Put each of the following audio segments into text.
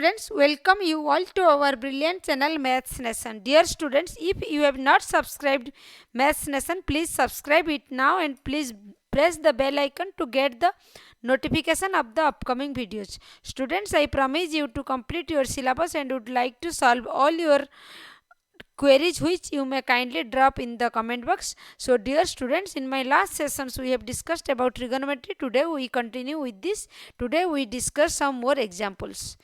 students, welcome you all to our brilliant channel Maths Nation. Dear students, if you have not subscribed Maths Nation, please subscribe it now and please press the bell icon to get the notification of the upcoming videos. Students, I promise you to complete your syllabus and would like to solve all your queries which you may kindly drop in the comment box. So dear students, in my last sessions we have discussed about trigonometry. Today we continue with this. Today we discuss some more examples.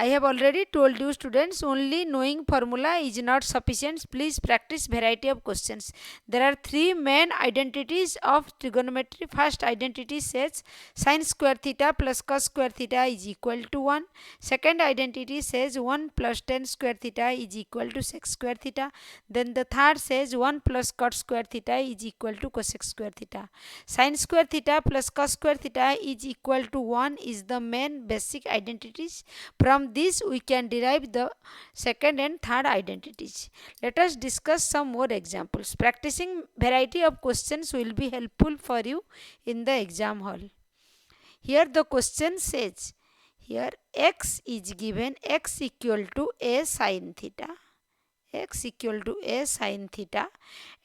I have already told you students, only knowing formula is not sufficient. Please practice variety of questions. There are three main identities of trigonometry. First identity says sin square theta plus cos square theta is equal to 1. Second identity says 1 plus tan square theta is equal to sec square theta. Then the third says 1 plus cot square theta is equal to cosec square theta. Sin square theta plus cos square theta is equal to 1 is the main basic identities. From this we can derive the second and third identities. Let us discuss some more examples. Practicing variety of questions will be helpful for you in the exam hall. Here the question says, here x is given, x equal to a sin theta, x equal to a sin theta,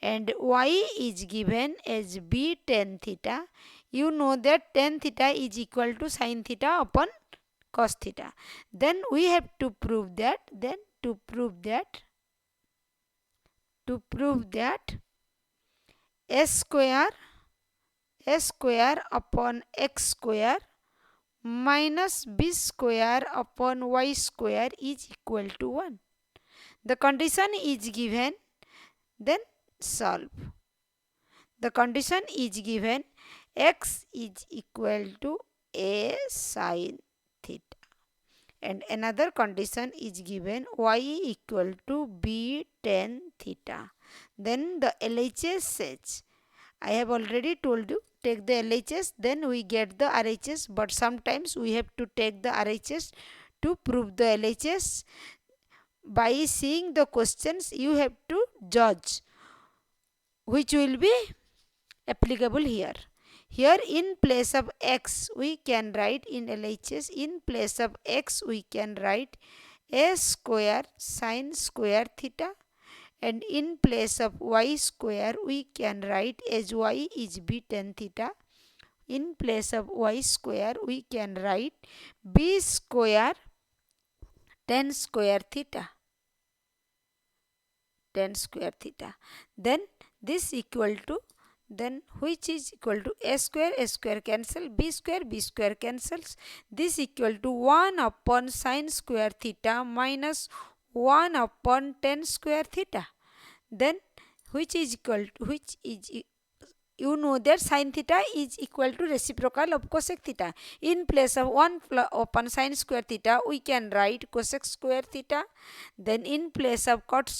and y is given as b tan theta. You know that tan theta is equal to sin theta upon cos theta. Then we have to prove that, a square upon x square minus b square upon y square is equal to 1. The condition is given, then solve. The condition is given, x is equal to a sin theta, and another condition is given, y equal to b tan theta. Then the LHS says, I have already told you, take the LHS, then we get the RHS, but sometimes we have to take the RHS to prove the LHS. By seeing the questions, you have to judge which will be applicable here. Here in place of x we can write in LHS, in place of x we can write a square sin square theta, and in place of y square we can write as y is b tan theta. In place of y square we can write b square tan square theta, tan square theta. Then this equal to, then which is equal to a square cancel, b square cancels. This equal to 1 upon sin square theta minus 1 upon tan square theta. Then which is equal to, you know that sin theta is equal to reciprocal of cosec theta. In place of 1 upon sin square theta we can write cosec square theta. Then in place of cot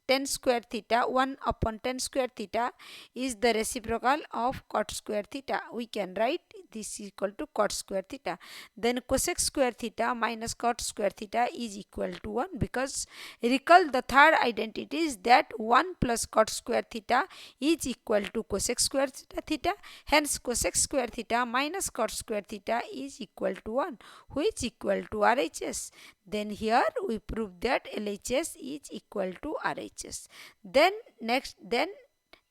tan square theta, 1 upon tan square theta is the reciprocal of cot square theta. We can write this is equal to cot square theta. Then cosec square theta minus cot square theta is equal to 1, because recall the third identity is that 1 plus cot square theta is equal to cosec square theta. Hence cosec square theta minus cot square theta is equal to 1, which equal to RHS. Then here we prove that LHS is equal to RHS. Then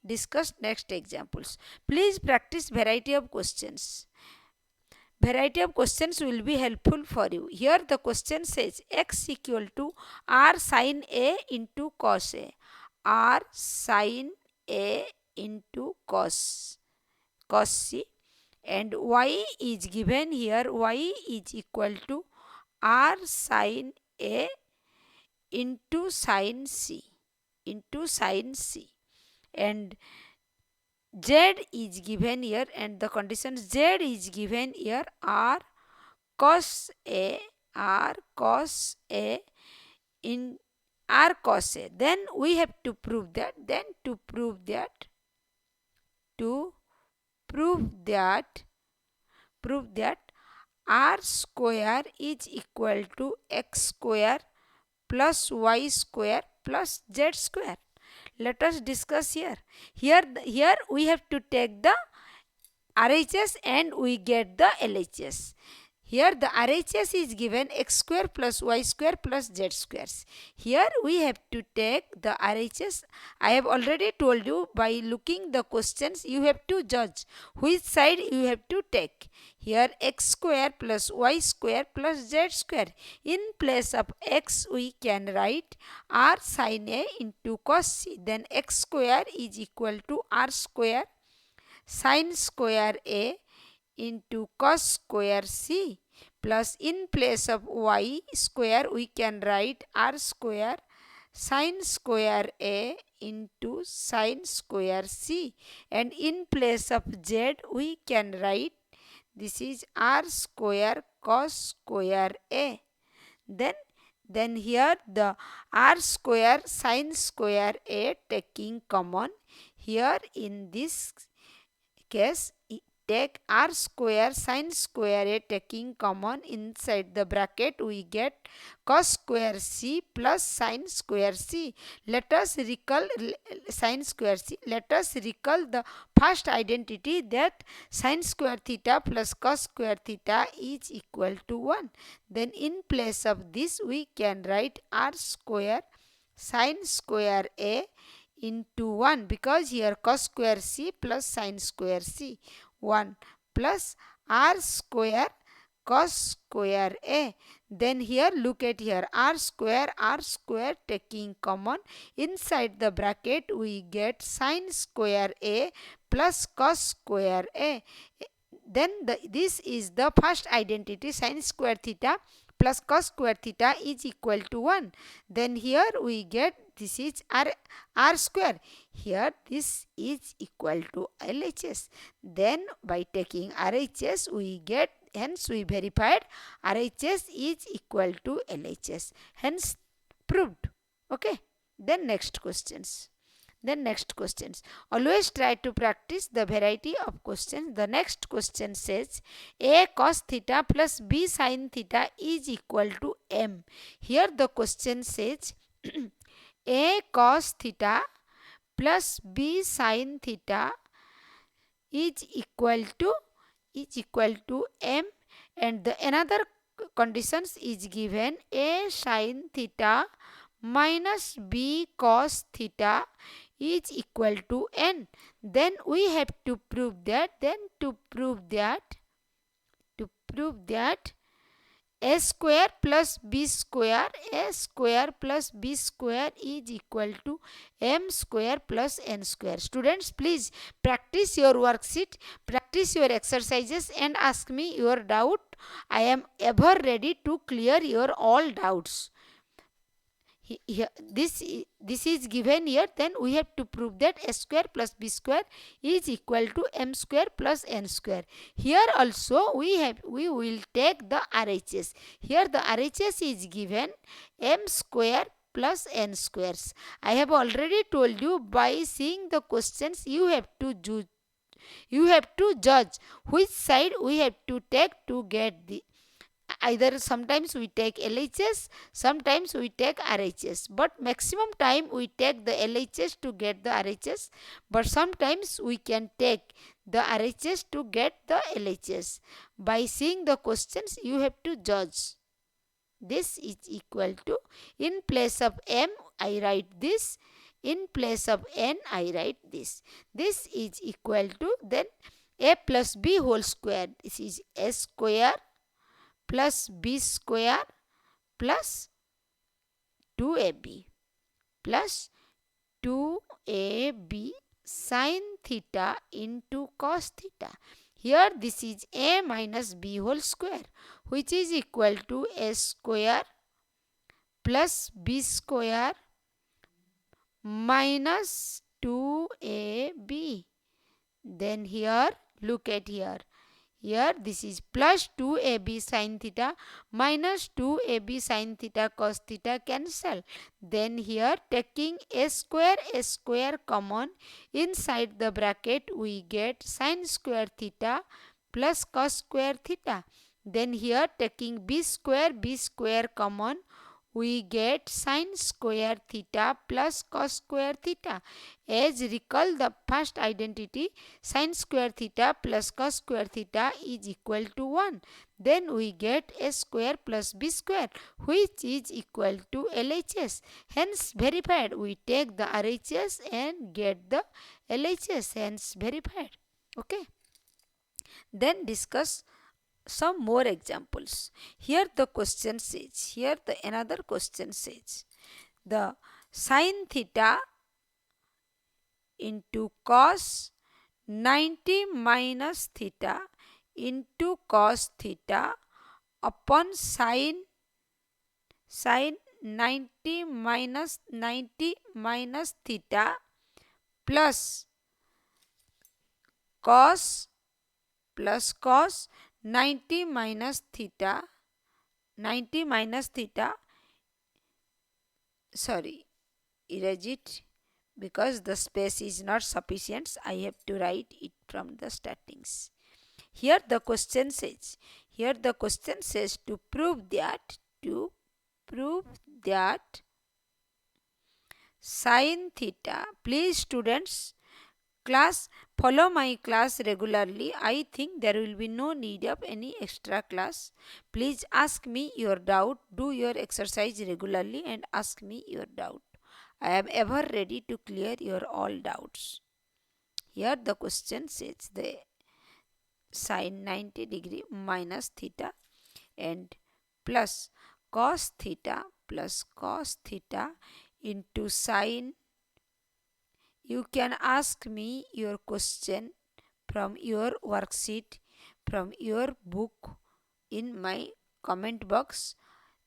discuss next examples. Please practice variety of questions. Variety of questions will be helpful for you. Here the question says x equal to r sin a into cos a, r sin a into cos c, and y is given here, y is equal to r sin a into sin c, and z is given here, and the condition z is given here, r cos a in r cos a. Then we have to prove that, prove that r square is equal to x square plus y square plus z square. Let us discuss here. Here we have to take the RHS and we get the LHS. Here the RHS is given x square plus y square plus z squares. Here we have to take the RHS. I have already told you, by looking the questions you have to judge which side you have to take. Here x square plus y square plus z square. In place of x we can write r sin a into cos c. Then x square is equal to r square sin square a into cos square c, plus in place of y square we can write r square sin square a into sin square c, and in place of z we can write this is r square cos square a. Then here the r square sin square a taking common. Here in this case take r square sin square a taking common, inside the bracket we get cos square c plus sin square c. Let us recall sin square c. Let us recall the first identity, that sin square theta plus cos square theta is equal to 1. Then in place of this we can write r square sin square a into 1, because here cos square c plus sin square c, 1 plus r square cos square a. Then here look at here, r square taking common, inside the bracket we get sin square a plus cos square a. Then this is the first identity, sin square theta plus cos square theta is equal to 1. Then here we get this is r square. Here this is equal to LHS. Then by taking RHS we get, hence we verified RHS is equal to LHS. Hence proved. Okay. Then next questions. Always try to practice the variety of questions. The next question says a cos theta plus b sin theta is equal to m. Here the question says a cos theta plus b sin theta is equal to m, and the another conditions is given, a sin theta minus b cos theta is equal to n. Then we have to prove that, a square plus b square is equal to m square plus n square. Students, please practice your worksheet, practice your exercises and ask me your doubt. I am ever ready to clear your all doubts. Here, this is given here. Then we have to prove that a square plus b square is equal to m square plus n square. Here also we will take the RHS. Here the RHS is given m square plus n squares. I have already told you, by seeing the questions you have to judge which side we have to take to get the, either sometimes we take LHS, sometimes we take RHS, but maximum time we take the LHS to get the RHS, but sometimes we can take the RHS to get the LHS. By seeing the questions you have to judge. This is equal to, in place of m I write this, in place of n I write this. This is equal to, then a plus b whole square, this is a square plus b square plus 2ab plus 2ab sin theta into cos theta. Here this is a minus b whole square, which is equal to a square plus b square minus 2ab. Then here look at here. Here this is plus 2ab sin theta minus 2ab sin theta cos theta cancel. Then here taking a square common, inside the bracket we get sin square theta plus cos square theta. Then here taking b square common, we get sin square theta plus cos square theta. As recall the first identity, sin square theta plus cos square theta is equal to 1. Then we get a square plus b square, which is equal to LHS. Hence verified. We take the RHS and get the LHS. Hence verified. Okay. Then discuss some more examples. Here the question says, another question says, the sin theta into cos 90 minus theta into cos theta upon sin 90 minus theta plus cos 90 minus theta, sorry, erase it because the space is not sufficient. I have to write it from the startings. Here the question says, to prove that sin theta, please students, class, follow my class regularly. I think there will be no need of any extra class. Please ask me your doubt. Do your exercise regularly and ask me your doubt. I am ever ready to clear your all doubts. Here the question says the sin 90 degree minus theta and plus cos theta into sin. You can ask me your question from your worksheet, from your book in my comment box.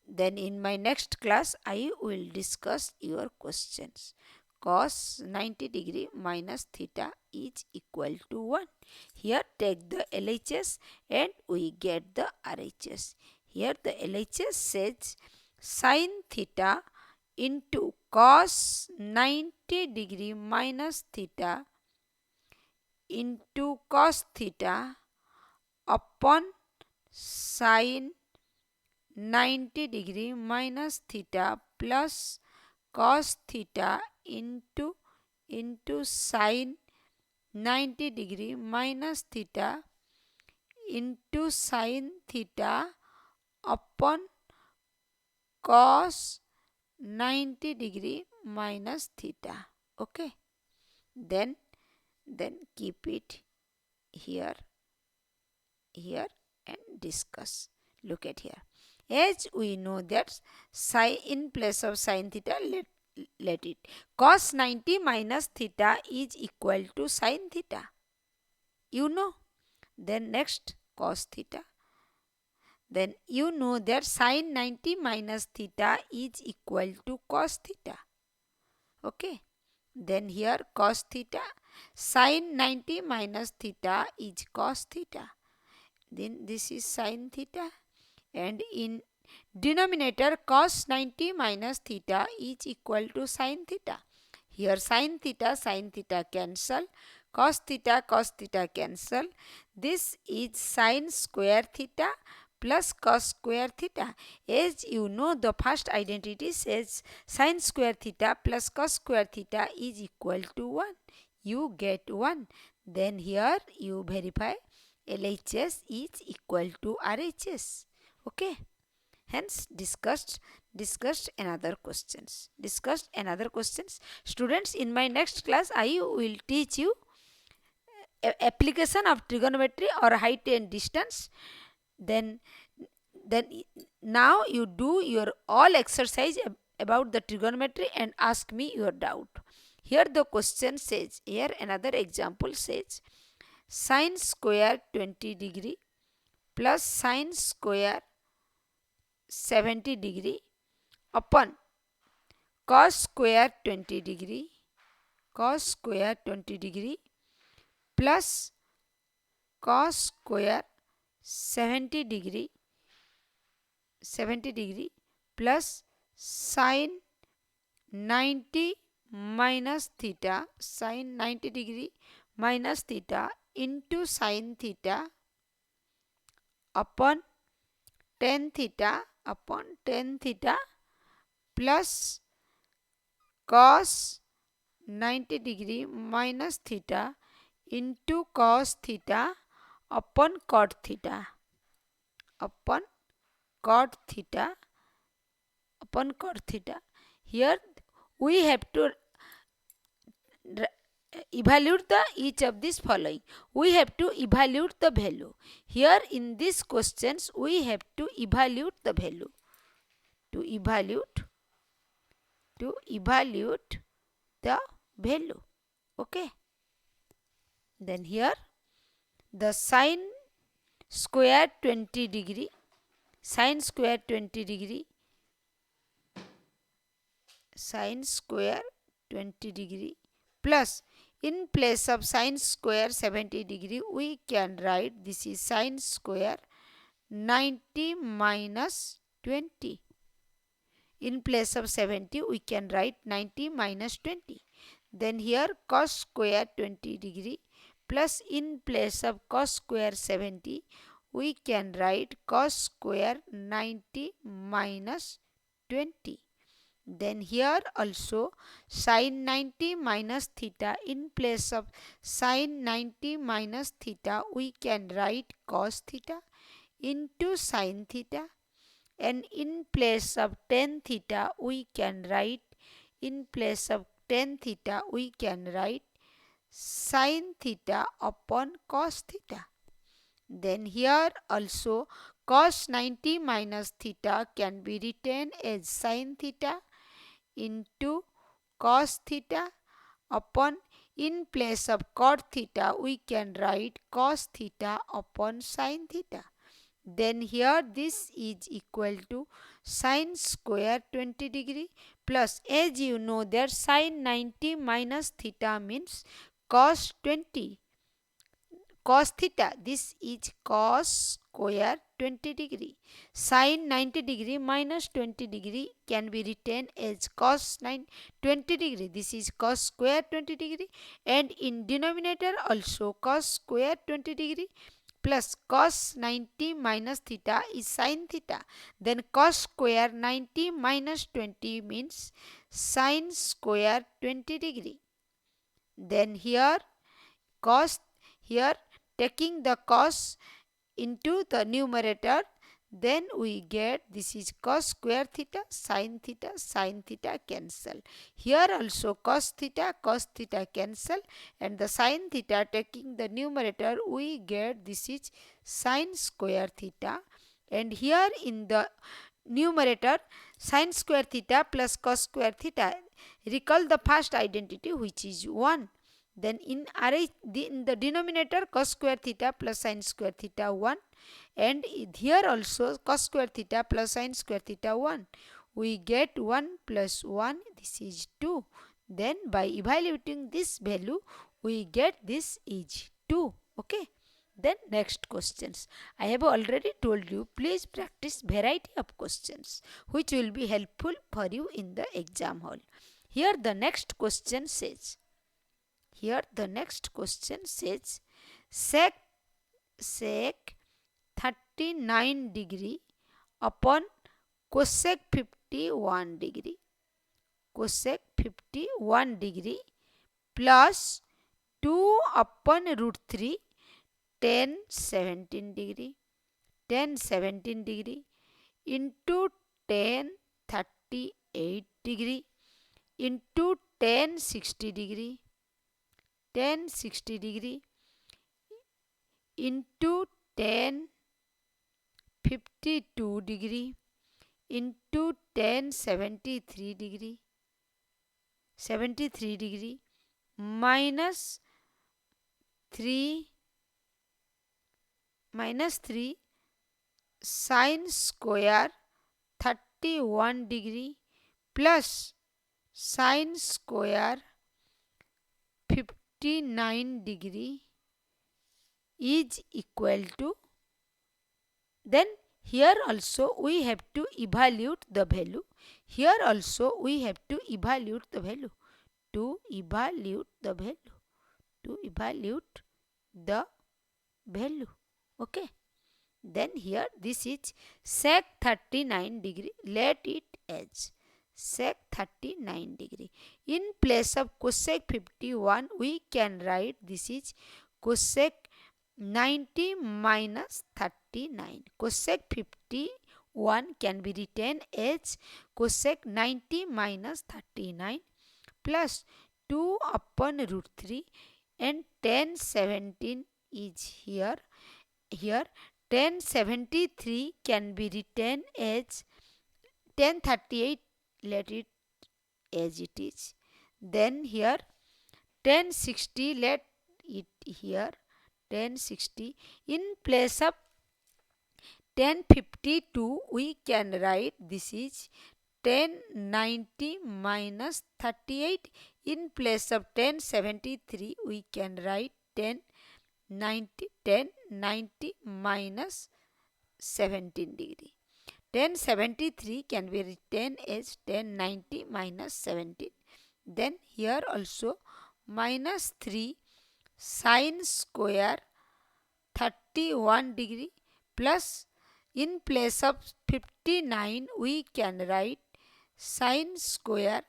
Then in my next class, I will discuss your questions. Cos 90 degree minus theta is equal to 1. Here take the LHS and we get the RHS. Here the LHS says sin theta into cos 90 degree minus theta into cos theta upon sin 90 degree minus theta plus cos theta into sin 90 degree minus theta into sin theta upon cos 90 degree minus theta. Okay. Then keep it here and discuss. Look at here. As we know that in place of sin theta, let it cos 90 minus theta is equal to sin theta. You know. Then next cos theta. Then you know that sin 90 minus theta is equal to cos theta. Okay. Then here cos theta, sin 90 minus theta is cos theta. Then this is sin theta. And in denominator cos 90 minus theta is equal to sin theta. Here sin theta cancel. Cos theta cancel. This is sin square theta plus cos square theta. As you know, the first identity says sin square theta plus cos square theta is equal to 1. You get 1. Then here you verify LHS is equal to RHS. Okay. Hence discussed another questions. Students, in my next class I will teach you application of trigonometry or height and distance. Then now you do your all exercise about the trigonometry and ask me your doubt. Here the question says, here another example says, sin square 20 degree plus sin square 70 degree upon cos square 20 degree plus cos square 70 degree plus sin 90 minus theta, sin 90 degree minus theta into sin theta upon tan theta plus cos 90 degree minus theta into cos theta upon cot theta upon cot theta upon cot theta. Here we have to evaluate the each of these following. We have to evaluate the value. Here in these questions we have to evaluate the value. To evaluate the value. Okay. Then here the sine square 20 degree, sine square 20 degree, sine square 20 degree plus in place of sine square 70 degree we can write this is sine square 90 minus 20. In place of 70 we can write 90 minus 20. Then here cos square 20 degree plus in place of cos square 70 we can write cos square 90 minus 20. Then here also sin 90 minus theta, in place of sin 90 minus theta we can write cos theta into sin theta, and in place of tan theta we can write, in place of tan theta we can write sin theta upon cos theta. Then here also cos 90 minus theta can be written as sin theta into cos theta upon, in place of cot theta we can write cos theta upon sin theta. Then here this is equal to sin square 20 degree plus, as you know that sin 90 minus theta means cos 20 cos theta, this is cos square 20 degree. Sin 90 degree minus 20 degree can be written as cos 20 degree, this is cos square 20 degree, and in denominator also cos square 20 degree plus cos 90 minus theta is sin theta. Then cos square 90 minus 20 means sin square 20 degree. Then here cos, here taking the cos into the numerator, then we get this is cos square theta cancel. Here also cos theta cancel, and the sin theta taking the numerator we get this is sin square theta, and here in the numerator sin square theta plus cos square theta, recall the first identity which is 1. Then in the denominator cos square theta plus sin square theta 1, and here also cos square theta plus sin square theta 1. We get 1 plus 1, this is 2. Then by evaluating this value we get this is 2. Okay. Then next questions. I have already told you, please practice variety of questions which will be helpful for you in the exam hall. Here the next question says, sec 39 degree upon cosec 51 degree. Cosec 51 degree plus 2 upon root 3 tan 17 degree. Tan 17 degree into tan 38 degree into tan 60 degree. Tan 60 degree into tan 52 degree into tan 73 degree. 73 degree minus 3 sin square 31 degree plus sin square 59 degree is equal to, then here also we have to evaluate the value. Here also we have to evaluate the value. To evaluate the value. Okay. Then here this is sec 39 degree. Let it as sec 39 degree. In place of cosec 51, we can write this is cosec 90 minus 39. Cosec 51 can be written as cosec 90 minus 39 plus 2 upon root 3, and tan 17 is here. Here tan 73 can be written as tan 38, let it as it is. Then here tan 60, let it here tan 60. In place of tan 52, we can write this is tan 90 minus 38. In place of tan 73, we can write tan 90 minus 17 degree. Tan 73 can be written as tan 90 minus 17. Then here also minus 3 sine square 31 degree plus, in place of 59 we can write sine square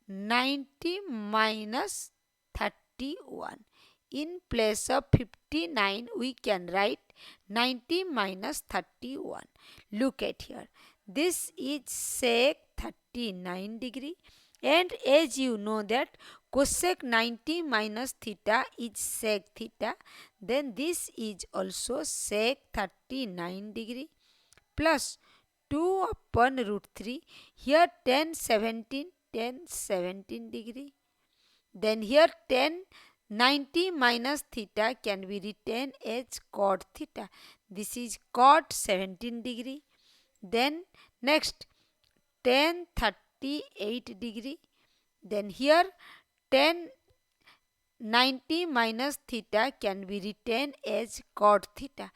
90 minus 31. In place of 59 we can write 90 minus 31. Look at here. This is sec 39 degree, and as you know that cosec 90 minus theta is sec theta, then this is also sec 39 degree plus 2 upon root 3. Here tan 17 degree. Then here tan 90 minus theta can be written as cot theta. This is cot 17 degree. Then next tan 38 degree. Then here tan 90 minus theta can be written as cot theta.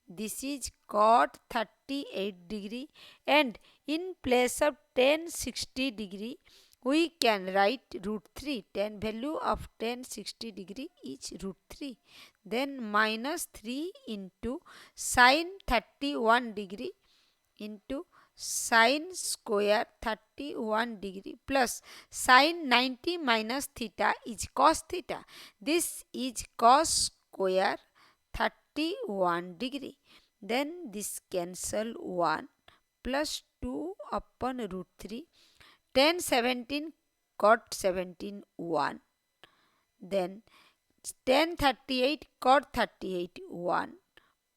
This is cot 38 degree, and in place of tan 60 degree we can write root 3. Tan value of tan 60 degree is root 3. Then minus 3 into sine 31 degree into sine square 31 degree plus sine 90 minus theta is cos theta. This is cos square 31 degree. Then this cancel 1 plus 2 upon root 3. Tan 17 cot 17 1. Then tan 38 cot 38 1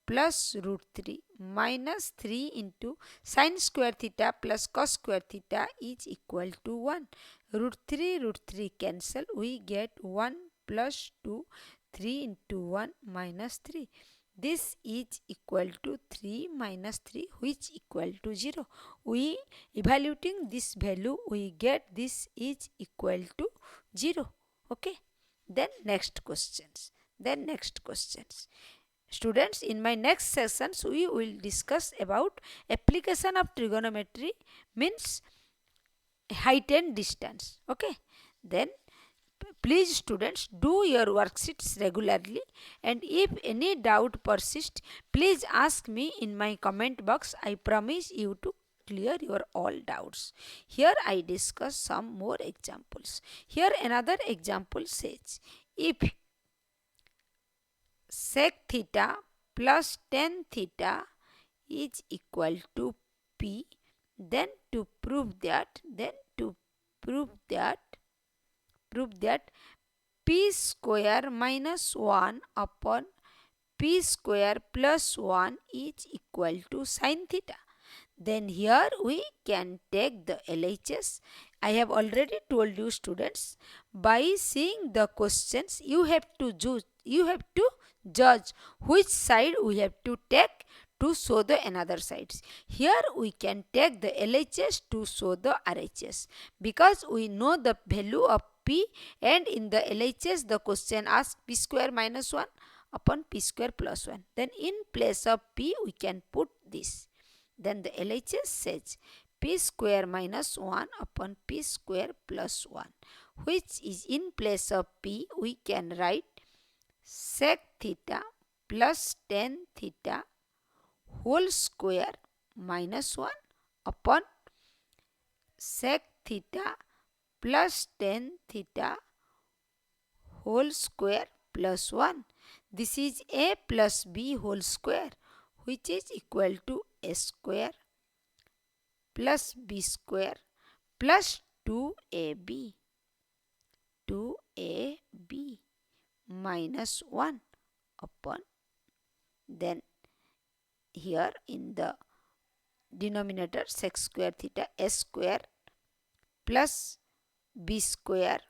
plus root 3 minus 3 into sine square theta plus cos square theta is equal to 1. Root 3 cancel. We get 1 plus 2. 3 into 1 minus 3. This is equal to 3 minus 3, which equal to 0. We evaluating this value, we get this is equal to 0. Okay. Then next questions. Students, in my next sessions we will discuss about application of trigonometry, means height and distance. Okay. Then please students, do your worksheets regularly, and if any doubt persists, please ask me in my comment box. I promise you to clear your all doubts. Here I discuss some more examples. Here another example says, if sec theta plus tan theta is equal to P, then to prove that P square minus 1 upon P square plus 1 is equal to sin theta. Then here we can take the LHS. I have already told you students, by seeing the questions you have to judge which side we have to take to show the another sides. Here we can take the LHS to show the RHS, because we know the value of P, and in the LHS the question asks P square minus 1 upon P square plus 1. Then in place of P we can put this. Then the LHS says P square minus 1 upon P square plus 1, which is in place of P we can write sec theta plus tan theta whole square minus 1 upon sec theta plus tan theta whole square plus 1. This is a plus b whole square, which is equal to a square plus b square plus 2ab. 2ab minus 1 upon, then here in the denominator sec square theta s square plus b square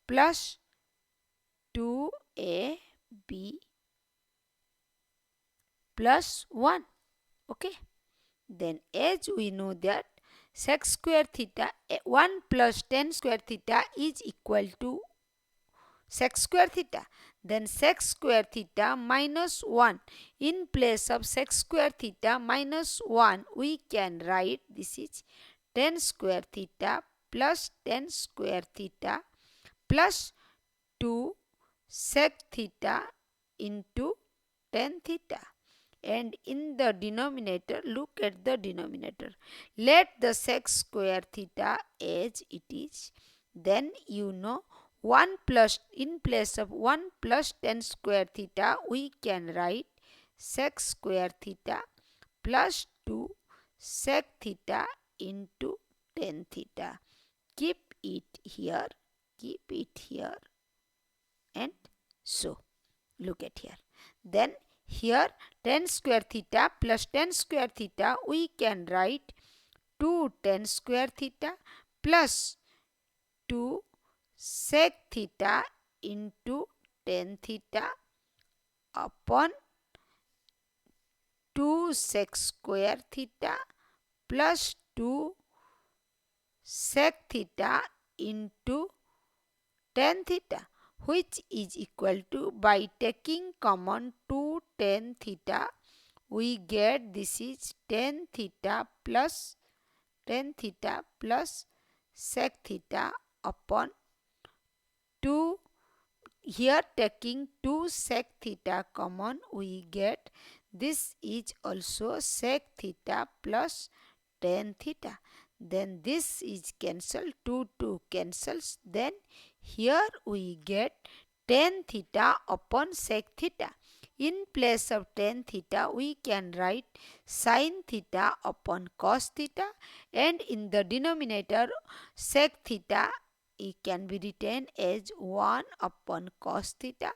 plus 2ab plus 1. Okay. Then as we know that sec square theta 1 plus tan square theta is equal to sec square theta. Then sec square theta minus 1. In place of sec square theta minus 1, we can write this is tan square theta plus tan square theta plus 2 sec theta into tan theta. And in the denominator, look at the denominator. Let the sec square theta as it is. Then you know 1 plus, in place of 1 plus tan square theta, we can write sec square theta plus 2 sec theta into tan theta. Keep it here, and so look at here. Then here tan square theta plus tan square theta, we can write 2 tan square theta plus 2 sec theta into tan theta upon 2 sec square theta plus 2 sec theta into tan theta, which is equal to, by taking common 2 tan theta, we get this is tan theta plus sec theta upon 2. Here taking 2 sec theta common, we get this is also sec theta plus tan theta. Then this is cancelled, 2 cancels. Then here we get tan theta upon sec theta. In place of tan theta, we can write sin theta upon cos theta, and in the denominator sec theta, it can be written as 1 upon cos theta,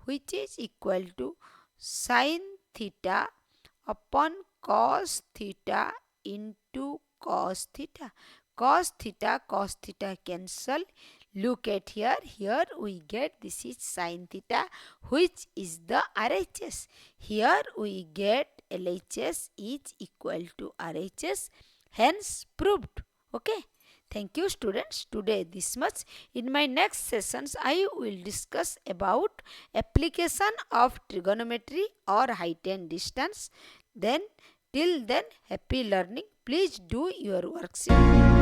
which is equal to sin theta upon cos theta into cos theta. Cos theta cancel. Look at here. Here we get this is sin theta, which is the RHS. Here we get LHS is equal to RHS. Hence proved. Okay. Thank you students. Today this much. In my next sessions I will discuss about application of trigonometry or height and distance. Then till then, happy learning. Please do your worksheet.